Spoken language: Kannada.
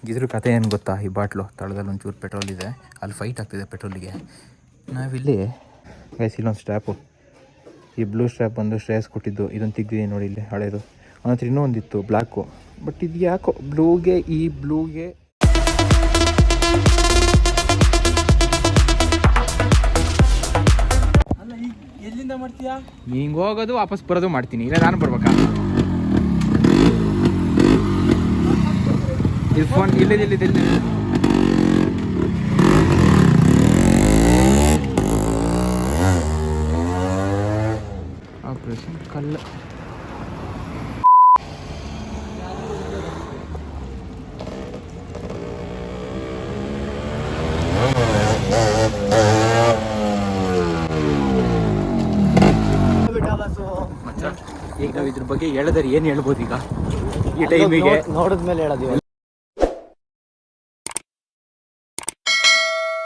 ಇದ್ರ ಕತೆ ಏನು ಗೊತ್ತಾ, ಈ ಬಾಟ್ಲು ತಳದಲ್ಲಿ ಒಂಚೂರು ಪೆಟ್ರೋಲ್ ಇದೆ, ಅಲ್ಲಿ ಫೈಟ್ ಆಗ್ತಿದೆ ಪೆಟ್ರೋಲಿಗೆ. ನಾವಿಲ್ಲಿ ಗೈಸ್ ಇಲ್ಲೊಂದು ಸ್ಟ್ರ್ಯಾಪು, ಈ ಬ್ಲೂ ಸ್ಟ್ರ್ಯಾಪ್ ಬಂದು ಶ್ರೇಯಸ್ ಕೊಟ್ಟಿದ್ದು, ಇದನ್ನು ತೆಗ್ದಿದ್ದೀನಿ ನೋಡಿ ಇಲ್ಲಿ ಹಳೇದು. ಅವನ ಹತ್ರ ಇನ್ನೂ ಒಂದಿತ್ತು ಬ್ಲ್ಯಾಕು, ಬಟ್ ಇದು ಯಾಕೋ ಬ್ಲೂಗೆ ಅಲ್ಲ ಈಗ ಎಲ್ಲಿಂದ ಮಾಡ್ತೀಯಾ? ಹಿಂಗೆ ಹೋಗೋದು ವಾಪಸ್ ಬರೋದು ಮಾಡ್ತೀನಿ, ಇಲ್ಲ ನಾನು ಬರ್ಬೇಕಾ? ಇದು ಫೋನ್ ಇಲ್ಲಿ ಆಪರೇಷನ್ ಕಲ್ಲ. ಈಗ ನಾವು ಇದ್ರ ಬಗ್ಗೆ ಹೇಳಿದ್ರೆ ಏನು ಹೇಳ್ಬೋದು ಈಗ ಈ ಟೈಮಿಗೆ? ನೋಡಿದ್ಮೇಲೆ ಹೇಳೋದು.